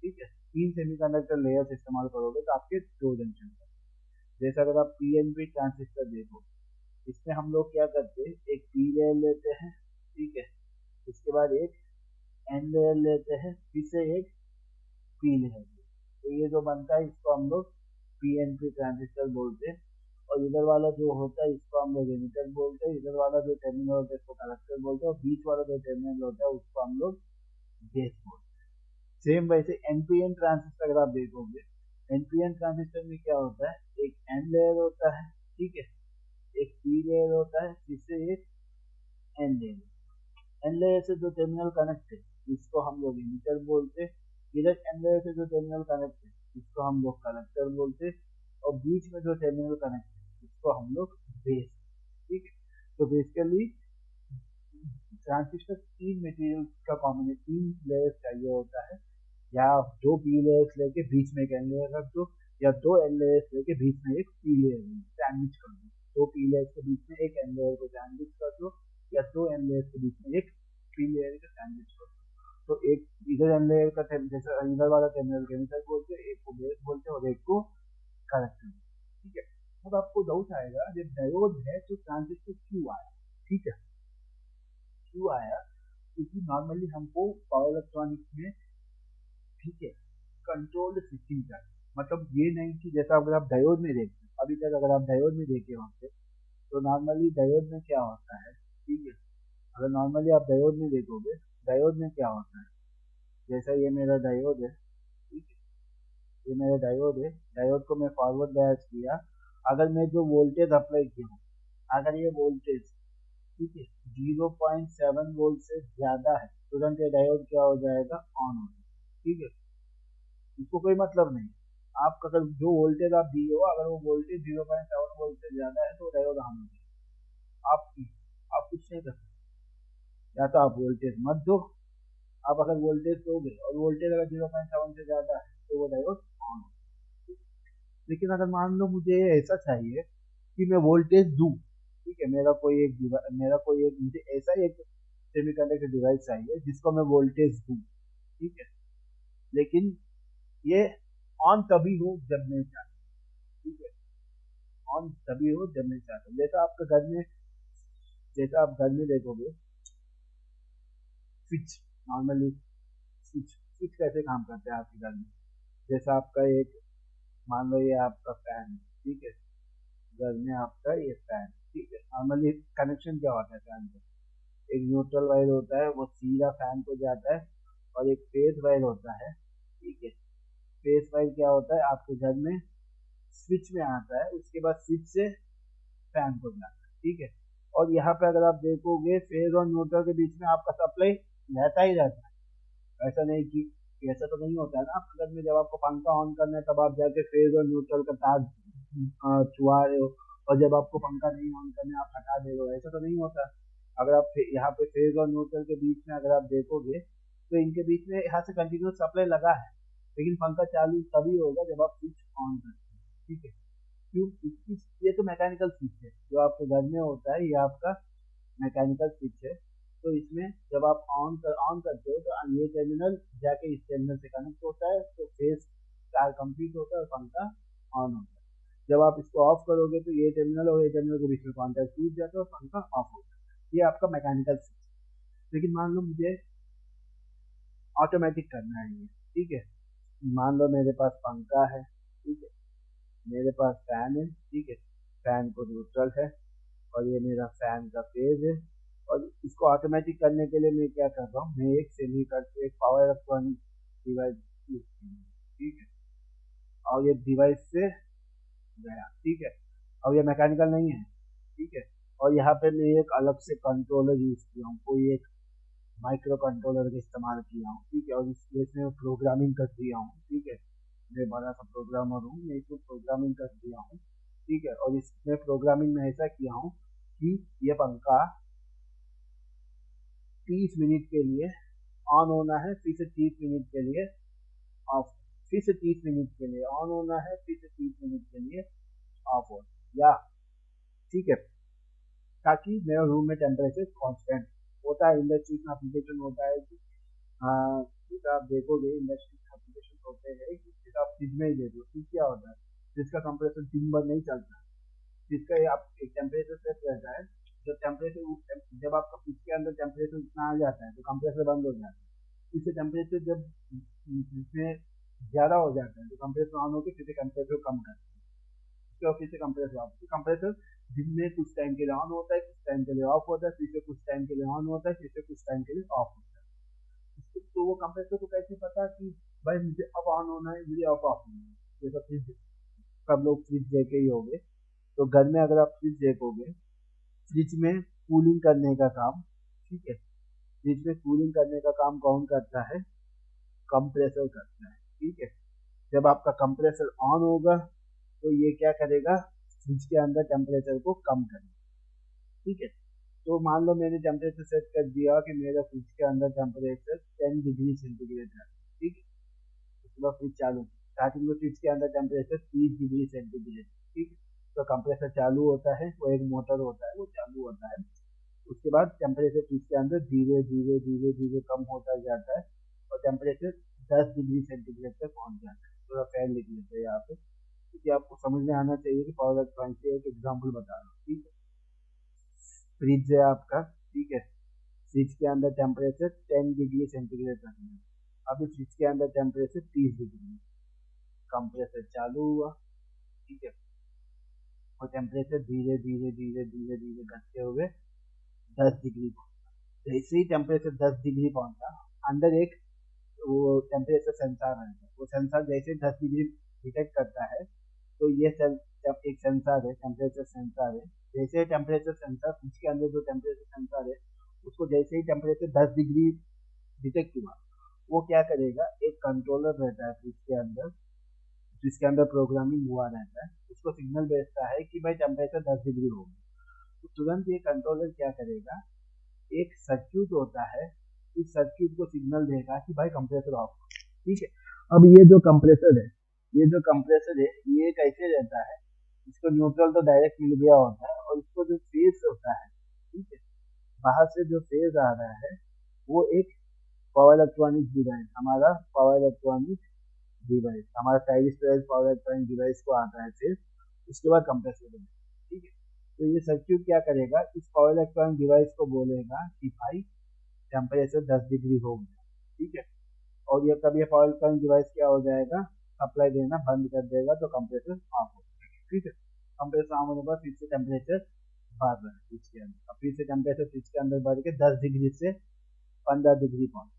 ठीक है। तीन सेमीकंडक्टर लेयर्स इस्तेमाल करोगे तो आपके दो जंक्शन बनेंगे। जैसे अगर आप पीएनपी ट्रांजिस्टर देखो, इसमें हम लोग क्या करते हैं, एक पी लेयर लेते हैं, ठीक है, उसके बाद एक एन लेयर लेते हैं, फिर से एक पी लेयर। तो ये जो बनता है इसको हम लोग पीएनपी ट्रांजिस्टर बोलते हैं। और इधर वाला जो होता है इसको हम लोग एमिटर बोलते हैं, इधर वाला जो टर्मिनल होता है इसको कलेक्टर बोलते हैं, और बीच वाला जो टर्मिनल होता है उसको हम लोग बेस बोलते हैं। सेम वैसे एनपीएन ट्रांजिस्टर अगर आप देखोगे, एनपीएन ट्रांजिस्टर में क्या होता है, एक एन लेयर होता है, ठीक है, एक पी लेयर होता है, जिससे एक एन लेयर। एन लेयर से जो टर्मिनल कनेक्ट है इसको हम लोग एमिटर बोलते हैं, इधर एन लेयर से जो टर्मिनल कनेक्ट है इसको हम लोग कलेक्टर बोलते हैं, और बीच में जो टर्मिनल कनेक्ट है इसको हम लोग बेस, ठीक है। तो बेसिकली ट्रांजिस्टर तीन मटेरियल का कॉम्बिनेशन, तीन लेयर्स चाहिए होता है, या आप दो पी लेयर्स लेके बीच में एक एन लेयर रख दो, या दो एन लेयर्स लेके बीच में एक पी लेयर सैंडविच कर दो, दो पी लेयर्स के बीच में एक एन लेयर को सैंडविच कर दो, या दो एन लेयर्स के बीच में एक पी लेयर का सैंडविच कर दो। तो एक इधर एन लेयर का जैसे इधर वाला टर्मिनल केमिकल बोलते हैं, एक को बेस बोलते हैं और एक को कलेक्टर, ठीक है। अब आपको डाउट आएगा, जब डायोड है तो ट्रांजिस्टर क्यों आया, ठीक है, क्यों आया, क्योंकि नॉर्मली हमको पावर इलेक्ट्रॉनिक्स में, ठीक है, कंट्रोल्ड स्विचिंग चाहिए। मतलब ये नहीं कि जैसा अगर आप डायोड में देखते हैं, अभी तक अगर आप डायोड में देखे होंगे तो नॉर्मली डायोड में क्या होता है, ठीक है, अगर नॉर्मली आप डायोड में देखोगे, डायोड में क्या होता है, जैसा ये मेरा डायोड है, ठीक है, ये मेरा डायोड है, डायोड को मैं फॉरवर्ड बायस किया, अगर मैं जो वोल्टेज अप्लाई किया हूँ, अगर ये वोल्टेज, ठीक है, 0.7 वोल्ट से ज्यादा है, तुरंत ये डायोड क्या हो जाएगा, ऑन हो जाएगा, ठीक है। इसको कोई मतलब नहीं, आप अगर जो वोल्टेज आप दिए हो, अगर वो वोल्टेज 0.7 वोल्ट से ज्यादा है तो डायोड ऑन हो जाएगा। आप कुछ नहीं कर सकते, या तो आप वोल्टेज मत दो, आप अगर वोल्टेज दोगे और वोल्टेज अगर 0.7 से ज्यादा है तो वो डायोड ऑन हो। लेकिन अगर मान लो मुझे ऐसा चाहिए कि मैं वोल्टेज दूं, ठीक है, मेरा कोई एक मुझे ऐसा एक सेमीकंडक्टर डिवाइस चाहिए जिसको मैं वोल्टेज दूं, ठीक है, लेकिन ये ऑन तभी हो जब मैं चाहता हूं, ठीक है, ऑन तभी हो जब मैं चाहता हूं। जैसा आप घर में देखोगे, स्विच, नॉर्मली स्विच स्विच कैसे काम करते हैं आपके घर में, जैसा आपका एक, मान लो ये आपका फैन, ठीक है, घर में आपका ये फैन, ठीक है, नॉर्मली कनेक्शन क्या होता है फैन का, एक न्यूट्रल वायर होता है, वो सीधा फैन को जाता है, और एक फेस वायर होता है, ठीक है। फेस वायर क्या होता है आपके घर में, स्विच में आता है, उसके बाद स्विच से फैन को जाता है, ठीक है। और यहाँ पे अगर आप देखोगे फेज और न्यूट्रल के बीच में आपका सप्लाई रहता ही रहता है, ऐसा नहीं कि ऐसा तो नहीं होता है ना। आपके घर में जब आपको पंखा ऑन करना है तब आप जाके फेज और न्यूट्रल का तार छुआ रहे हो, और जब आपको पंखा नहीं ऑन करना है आप हटा दे रहे हो, ऐसा तो नहीं होता। अगर आप यहाँ पे फेज और न्यूट्रल के बीच में अगर आप देखोगे तो इनके बीच में यहाँ से कंटिन्यूस सप्लाई लगा है, लेकिन पंखा चालू तभी होगा जब आप स्विच ऑन करते हैं, ठीक है। क्यों? ये तो मैकेनिकल स्विच है जो आपके घर में होता है, ये आपका मैकेनिकल स्विच है। तो इसमें जब आप ऑन करते हो तो ये टर्मिनल जाके इस टर्मिनल से कनेक्ट होता है, तो फेज चार्ज कंप्लीट होता है और पंखा ऑन होता है। जब आप इसको ऑफ करोगे तो ये टर्मिनल और ये टर्मिनल के बीच में कॉन्टैक्ट टूट जाता है और पंखा ऑफ हो जाता है। ये आपका मैकेनिकल स्विच। लेकिन मान लो मुझे ऑटोमेटिक करना है ये, ठीक है। मान लो मेरे पास पंखा है, ठीक है, मेरे पास फैन है, ठीक है, फैन को न्यूट्रल है और ये मेरा फैन का फेज है। और इसको ऑटोमेटिक करने के लिए मैं क्या कर रहा हूँ, मैं एक सेमी करके एक पावर इलेक्ट्रॉनिक डिवाइस यूज कर रहा हूँ, ठीक है। और ये डिवाइस से गया, ठीक है। अब ये मैकेनिकल नहीं है, ठीक है। और यहाँ पे मैं एक अलग से कंट्रोलर यूज किया हूँ, कोई एक माइक्रो कंट्रोलर का इस्तेमाल किया हूँ, ठीक है। और इसमें प्रोग्रामिंग कर दिया हूँ, ठीक है। मैं बड़ा सा प्रोग्रामर हूँ, मैं इसको प्रोग्रामिंग कर दिया हूँ, ठीक है। और इसमें प्रोग्रामिंग में ऐसा किया हूँ कि ये पंखा 30 मिनट के लिए ऑन होना है, फिर से 30 मिनट के लिए ऑफ, फिर से 30 मिनट के लिए ऑन होना है, फिर से 30 मिनट के लिए ऑफ हो, या ठीक है, ताकि मेरा रूम में टेम्परेचर कांस्टेंट होता है। इंडस्ट्री में एप्लीकेशन होता है कि जैसे आप देखोगे इंडस्ट्री में एप्लीकेशन होते हैं कि जैसे आप फ्रिज में ही दे दो, फ्रिज क्या होता है, जिसका कंप्रेसर दिन भर नहीं चलता, जिसका आप एक टेम्परेचर सेट रहता है। जब टेम्परेचर जब आपका फ्रिज के अंदर टेम्परेचर इतना आ जाता है तो कंप्रेसर बंद हो जाता है। इससे टेम्परेचर जब इसमें ज़्यादा हो जाता है तो कंप्रेसर ऑन होकर फिर से टेम्परेचर कम करता है, उसके बाद फिर से कंप्रेसर दिन में कुछ टाइम के लिए ऑन होता है, कुछ टाइम के लिए ऑफ होता है, फिर से कुछ टाइम के लिए ऑन होता है, फिर से कुछ टाइम के लिए ऑफ होता है। तो वो कंप्रेसर को कैसे पता कि भाई मुझे अब ऑन होना है, मुझे अब ऑफ होना है। जैसा फ्रिज, सब लोग फ्रिज देखे ही होंगे, तो घर में अगर आप फ्रिज देखोगे, फ्रिज में कूलिंग करने का काम, ठीक है, फ्रिज में कूलिंग करने का काम कौन करता है, कंप्रेसर करता है, ठीक है। जब आपका कंप्रेसर ऑन होगा तो ये क्या करेगा, फ्रिज के अंदर टेम्परेचर को कम करेगा, ठीक है। तो मान लो मैंने टेम्परेचर सेट कर दिया कि मेरा फ्रिज के अंदर टेम्परेचर 10 डिग्री सेंटीग्रेड है, ठीक है। उसके बाद फ्रिज चालू, स्टार्टिंग में फ्रिज के अंदर टेम्परेचर 30 डिग्री सेंटीग्रेड, ठीक है। तो कंप्रेसर चालू होता है, वो एक मोटर होता है, वो चालू होता है। उसके बाद टेम्परेचर फ्रिज के अंदर धीरे धीरे धीरे धीरे कम होता जाता है और टेम्परेचर 10 डिग्री सेंटीग्रेड तक पहुंच जाता है। थोड़ा फैन लिख लेते हैं यहाँ पे, क्योंकि आपको समझ में आना चाहिए कि पावर इलेक्ट्रॉनिक से एक एग्जाम्पल बता रहा हूँ, ठीक है। फ्रिज है आपका, ठीक है, फ्रिज के अंदर टेम्परेचर 10 डिग्री सेंटीग्रेड रखना है। अभी फ्रिज के अंदर टेम्परेचर 30 डिग्री, कंप्रेसर चालू हुआ, ठीक है, और टेम्परेचर धीरे धीरे धीरे धीरे धीरे घटते हुए 10 डिग्री पहुंचा। जैसे ही टेम्परेचर 10 डिग्री पहुंचा, अंदर एक वो टेम्परेचर सेंसर है, वो सेंसर जैसे 10 डिग्री डिटेक्ट करता है, तो ये जब एक सेंसर है, टेम्परेचर सेंसर है, जैसे टेम्परेचर सेंसर फ्रिज के अंदर जो टेम्परेचर सेंसर है उसको जैसे ही टेम्परेचर 10 डिग्री डिटेक्ट हुआ, वो क्या करेगा, एक कंट्रोलर रहता है फ्रिज के अंदर जिसके अंदर प्रोग्रामिंग हुआ रहता है, उसको सिग्नल भेजता है कि भाई टेम्परेचर 10 डिग्री हो गया। तो तुरंत ये कंट्रोलर क्या करेगा, एक सर्किट होता है, इस सर्किट को सिग्नल देगा कि भाई कंप्रेसर ऑफ, ठीक है। अब ये जो कंप्रेसर है, ये जो कंप्रेसर है ये कैसे रहता है, इसको न्यूट्रल तो डायरेक्ट मिल गया होता है, और इसको जो फेज होता है, ठीक है, बाहर से जो फेज आ रहा है वो एक पावर इलेक्ट्रॉनिक डिवाइस, हमारा पावर इलेक्ट्रॉनिक डिवाइस, हमारा स्टाइलिश पावर इलेक्ट्रॉनिक डिवाइस को आता है फिर, उसके बाद कंप्रेसर बनेगा, ठीक है। तो ये सर्किट क्या करेगा, इस पावर इलेक्ट्रॉनिक डिवाइस को बोलेगा कि भाई टेम्परेचर 10 डिग्री हो गया, ठीक है। और ये तब ये पावर इलेक्ट्रॉनिक डिवाइस क्या हो जाएगा, सप्लाई देना बंद कर देगा, तो कंप्रेसर ऑफ हो जाएगा, ठीक है। कंप्रेसर ऑन होने के बाद फिर से टेम्परेचर बढ़ रहा है फ्रिज के अंदर, अब फिर से टेम्परेचर फ्रिज के अंदर बढ़ के 10 डिग्री से 15 डिग्री पहुंच,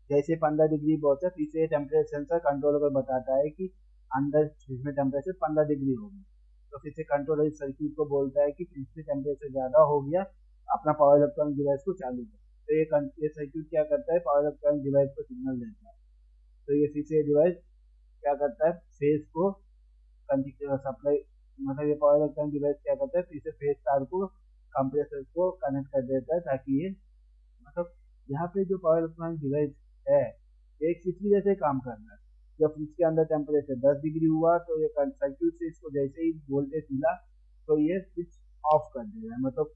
जैसे 15 डिग्री पहुंचा फिर से टेम्परेचर सेंसर कंट्रोलर को बताता है कि अंदर फ्रिज में टेम्परेचर 15 डिग्री हो गया, तो फिर से कंट्रोलर इस सर्किट को बोलता है कि फ्रिज में टेम्परेचर ज़्यादा हो गया, अपना पावर इलेक्ट्रॉनिक डिवाइस को चालू कर। तो ये सर्किट क्या करता है, पावर इलेक्ट्रॉनिक डिवाइस को सिग्नल देता है। तो ये फिर से डिवाइस क्या करता है, फेज को सप्लाई, मतलब ये पावर इलेक्ट्रॉनिक डिवाइस क्या करता है, फिर से फेज तार को कंप्रेसर को कनेक्ट कर देता है, ताकि ये मतलब यहाँ पे जो पावर इलेक्ट्रॉनिक डिवाइस है एक स्विच की जैसे काम कर रहा है। जब फ्रिज के अंदर टेम्परेचर 10 डिग्री हुआ तो ये सर्किट से इसको जैसे ही वोल्टेज मिला तो ये स्विच ऑफ कर देगा, मतलब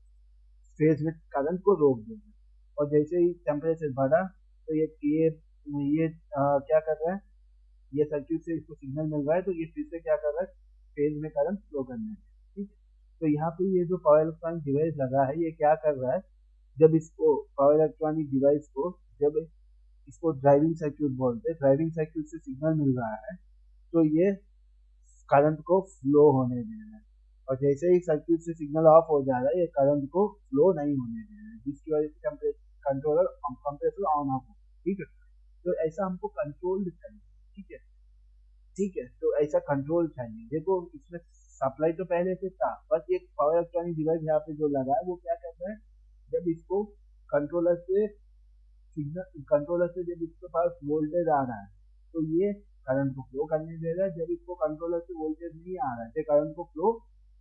फेज में करंट को रोक देगा। और जैसे ही टेम्परेचर बढ़ा तो क्या कर रहा है, ये सर्किट से इसको सिग्नल मिल रहा है, तो ये फिर से क्या कर रहा है, फेज में करंट फ्लो करने है। ठीक है, तो यहाँ पे ये जो पावर इलेक्ट्रॉनिक डिवाइस लगा है ये क्या कर रहा है, जब इसको पावर इलेक्ट्रॉनिक डिवाइस को जब इसको ड्राइविंग सर्किट बोलते हैं, ड्राइविंग सर्किट से सिग्नल मिल रहा है तो ये करंट को फ्लो होने दे रहा है। और जैसे ही सर्किट से सिग्नल ऑफ हो जा रहा है ये करंट को फ्लो नहीं होने दे रहा है, जिसकी वजह से कंट्रोलर कंप्रेसर ऑन ऑफ हो। ठीक है, तो ऐसा हमको कंट्रोल चाहिए। ठीक है, ठीक है, तो ऐसा कंट्रोल चाहिए। देखो इसमें सप्लाई तो पहले से था, बस एक पावर इलेक्ट्रॉनिक डिवाइस यहाँ पे जो लगा है वो क्या करता है, जब इसको कंट्रोलर से सिग्नल, कंट्रोलर से जब इसके पास वोल्टेज आ रहा है तो ये करंट को फ्लो करने दे रहा है, जब इसको कंट्रोलर से वोल्टेज नहीं आ रहा है तो करंट को फ्लो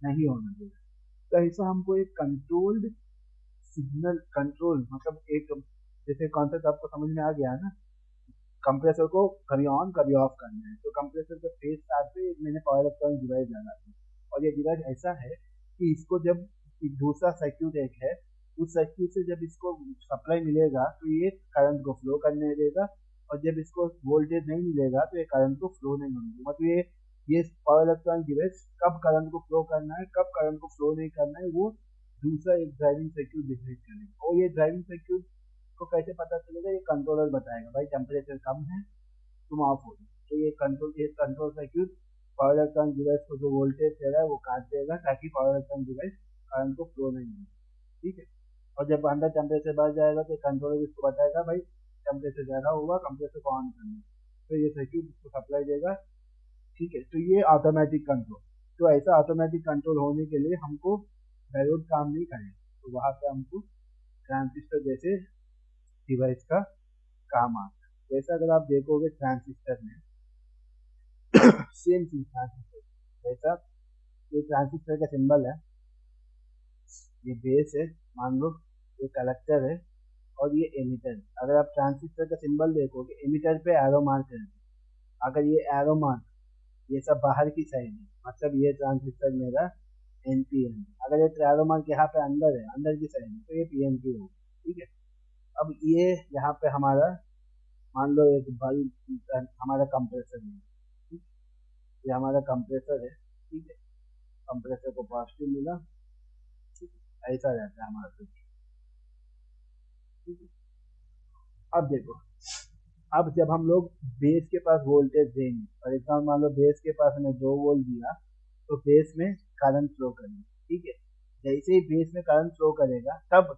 नहीं होने दे रहा है। तो ऐसा हमको एक कंट्रोल्ड सिग्नल, कंट्रोल मतलब एक, जैसे कॉन्सेप्ट आपको समझ में आ गया है ना, कंप्रेसर को कभी ऑन कभी ऑफ करना है, तो कंप्रेसर के फेज तार पे मैंने पावर इलेक्ट्रॉनिक डिवाइस लगा दी। और ये डिवाइस ऐसा है कि इसको जब दूसरा सर्किट एक है, उस सर्किट से जब इसको सप्लाई मिलेगा तो ये करंट को फ्लो करने देगा, और जब इसको वोल्टेज नहीं मिलेगा तो ये करंट को फ्लो नहीं होने देगा। मतलब ये पावर इलेक्ट्रॉनिक डिवाइस कब करंट को फ्लो करना है, कब करंट को फ्लो नहीं करना है, वो दूसरा एक ड्राइविंग सर्किट डिसाइड करेगा। और ये ड्राइविंग सर्किट को कैसे पता चलेगा, ये कंट्रोलर बताएगा, भाई टेम्परेचर कम है तुम ऑफ हो जाओ। तो ये control circuit power electronic device को जो वोल्टेज दे रहा है वो काट देगा, ताकि पावर इलेक्ट्रॉनिक डिवाइस करंट को फ्लो नहीं हो। ठीक है, और जब अंदर टेम्परेचर बढ़ जाएगा तो कंट्रोलर इसको बताएगा, भाई टेम्परेचर ज़्यादा हुआ, कंप्रेसर को ऑन करना, तो ये सर्किट इसको सप्लाई देगा। ठीक है, तो ये ऑटोमेटिक कंट्रोल। तो ऐसा ऑटोमेटिक कंट्रोल होने के लिए हमको डायोड काम नहीं करेगा, तो वहाँ पे हमको ट्रांजिस्टर जैसे डिवाइस का काम आता है। जैसा अगर आप देखोगे ट्रांजिस्टर में सेम चीज ट्रांजिस्टर, जैसा ये ट्रांजिस्टर का सिंबल है, ये बेस है, मान लो ये कलेक्टर है और ये एमिटर। अगर आप ट्रांजिस्टर का सिंबल देखोगे, एमिटर पे एरो मार्क है, अगर ये एरो मार्क ये सब बाहर की साइड है, मतलब ये ट्रांजिस्टर मेरा एनपीएन। अगर ये एरो मार्क यहाँ पे अंदर है, अंदर की साइड है, तो ये पीएनपी होगा। ठीक है, अब ये यहाँ पे हमारा मान लो एक बल्ब हमारा कंप्रेसर है, ठीक? ये हमारा कंप्रेसर है। ठीक है, कंप्रेसर को पॉजिटिव मिला, ठीक है, ऐसा रहता है हमारा स्विच। ठीक है, अब देखो, अब जब हम लोग बेस के पास वोल्टेज देंगे, फॉर एग्जाम्पल मान लो बेस के पास हमें 2 वोल्ट दिया, तो बेस में करंट फ्लो करेगा। ठीक है, जैसे ही बेस में करंट फ्लो करेगा तब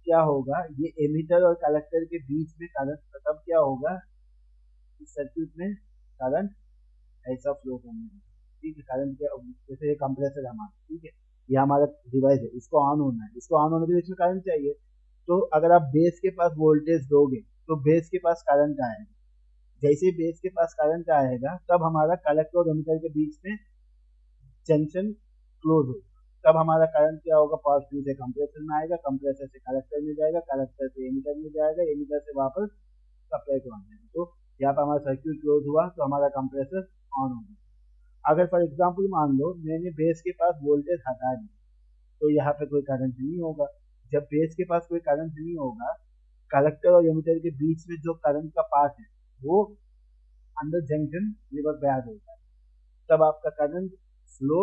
क्या होगा, ये एमिटर और कलेक्टर के बीच में करंट, तब क्या होगा, इस सर्किट में करंट ऐसा फ्लो करने है। ठीक है, करंट के जैसे ये कंप्रेसर है हमारा, ठीक है, ये हमारा डिवाइस है, इसको ऑन होना है, इसको ऑन होने के लिए इसमें करंट चाहिए। तो अगर आप बेस के पास वोल्टेज दोगे तो बेस के पास करंट आएगा, जैसे बेस के पास करंट आएगा तब हमारा कलेक्टर और एमिटर के बीच में जंक्शन क्लोज होगा, तब हमारा करंट क्या होगा, पॉजिटिव से कंप्रेसर में आएगा, कंप्रेसर से कलेक्टर में जाएगा, कलेक्टर से एमिटर में जाएगा, एमिटर से वापस सप्लाई को आ जाएगा। तो यहाँ पर हमारा सर्किट क्लोज हुआ तो हमारा कंप्रेसर ऑन होगा। अगर फॉर एग्जांपल मान लो मैंने बेस के पास वोल्टेज हटा दी तो यहाँ पे कोई करंट नहीं होगा। जब बेस के पास कोई करंट नहीं होगा, कलेक्टर और एमिटर के बीच में जो करंट का पाथ है वो अंदर जंक्शन रिवर्स बैड होता है, तब आपका करंट फ्लो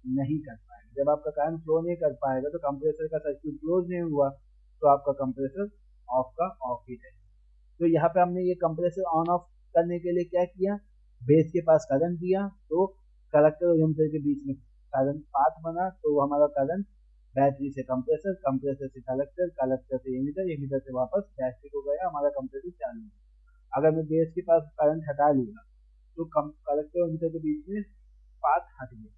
नहीं कर पाएगा। जब आपका करंट फ्लो नहीं कर पाएगा तो कंप्रेसर का सर्किट क्लोज नहीं हुआ, तो आपका कंप्रेसर ऑफ का ऑफ ही रहेगा। तो यहाँ पे हमने ये कंप्रेसर ऑन ऑफ करने के लिए क्या किया, बेस के पास करंट दिया तो कलेक्टर और एमिटर के बीच में करंट पाथ बना, तो हमारा करंट बैटरी से कंप्रेसर, कंप्रेसर से कलेक्टर, कलेक्टर से एमिटर, एमिटर से वापस बैटरी को गया, हमारा कंप्रेसर चालू। अगर मैं बेस के पास करंट हटा लिया तो कलेक्टर और एमिटर के बीच में पाथ हट गया,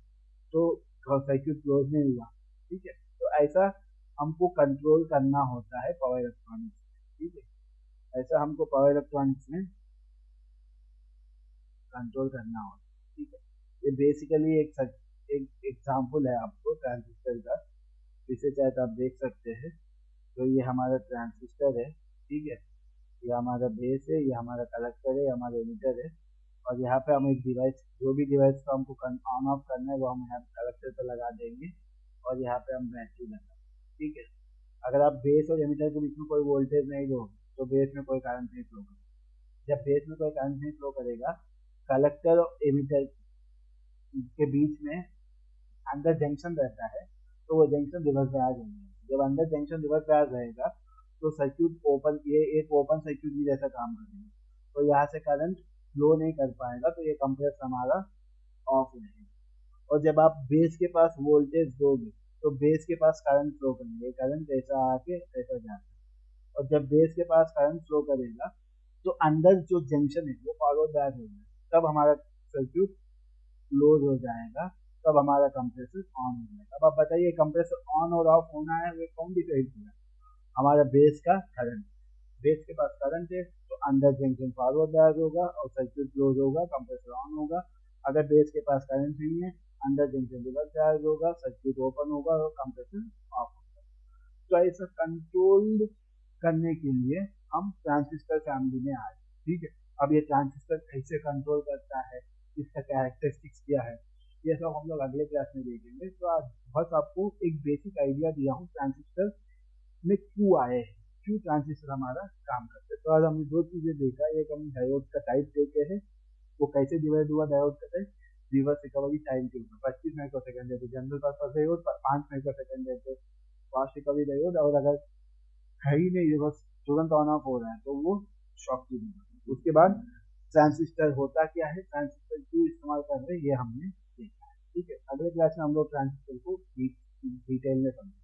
तो सर्किट क्लोज नहीं हुआ। ठीक है, तो ऐसा हमको कंट्रोल करना होता है पावर इलेक्ट्रॉनिक्स। ठीक है, ऐसा हमको पावर इलेक्ट्रॉनिक्स में कंट्रोल करना होता है। ठीक है, ये बेसिकली एक एग्जाम्पल है आपको ट्रांजिस्टर का, इसे चाहे तो आप देख सकते हैं। तो ये हमारा ट्रांजिस्टर है। ठीक है, ये हमारा बेस है, ये हमारा कलेक्टर है, ये हमारा एमिटर है, और यहाँ पे हम एक डिवाइस, जो भी डिवाइस को हमको ऑन ऑफ करना है वो हम यहाँ कलेक्टर पे लगा देंगे, और यहाँ पे हम बैटरी लगा। ठीक है, अगर आप बेस और एमिटर के बीच में कोई वोल्टेज नहीं दोगे तो बेस में कोई करंट नहीं फ्लो करेगा। जब बेस में कोई करंट नहीं फ्लो करेगा, कलेक्टर और एमिटर के बीच में अंदर जंक्शन रहता है, तो वो जंक्शन रिवर्स बायस हो जाएगा। जब अंदर जंक्शन रिवर्स बायस रहेगा तो सर्क्यूट ओपन, ये एक ओपन सर्क्यूट की जैसा काम करेगा, तो यहाँ से करंट फ्लो नहीं कर पाएगा, तो ये कंप्रेसर हमारा ऑफ रहेगा। और जब आप बेस के पास वोल्टेज दोगे तो बेस के पास करंट फ्लो करेंगे, करंट ऐसा आके ऐसा जाता है, और जब बेस के पास करंट फ्लो करेगा तो अंदर जो जंक्शन है वो फॉरवर्ड बायस हो जाएगा, तब हमारा सर्क्यूट क्लोज हो जाएगा, तब हमारा कंप्रेसर ऑन हो जाएगा। अब आप बताइए कंप्रेसर ऑन और ऑफ होना है, वो कौन डिसाइड किया? हमारा बेस का करंट, बेस के पास करंट है तो अंदर जंक्शन फॉरवर्ड बायस होगा और सर्किट क्लोज होगा, कंप्रेसर ऑन होगा। अगर बेस के पास करंट नहीं है, अंदर जंक्शन रिवर्स बायस होगा, सर्किट ओपन होगा और कंप्रेसर ऑफ होगा। तो ऐसा कंट्रोल करने के लिए हम ट्रांजिस्टर फैमिली में आए। ठीक है, अब ये ट्रांजिस्टर कैसे कंट्रोल करता है, इसका कैरेक्टरिस्टिक्स क्या है, ये सब हम लोग अगले क्लास में देखेंगे। तो आज बस आपको एक बेसिक आइडिया दिया हूँ ट्रांजिस्टर में क्यों आए हैं, क्यों ट्रांजिस्टर हमारा काम करते हैं। तो आज हमने दो चीजें देखा, एक हम डायोड का टाइप देखे हैं, वो कैसे डिवाइड हुआ डायोड का टाइप, रिवर्स रिकवरी टाइम के ऊपर 25 माइक्रो सेकंड है तो general purpose diode, 5 micro second है तो फास्ट रिकवरी डायोड, और अगर है ही नहीं, बस तुरंत ऑन ऑफ हो रहा है तो वो शॉक की नहीं। उसके बाद ट्रांजिस्टर होता क्या है, ट्रांजिस्टर क्यों इस्तेमाल कर रहे हैं, ये हमने देखा है। ठीक है, अगले क्लास में हम लोग ट्रांजिस्टर को डिटेल में समझेंगे।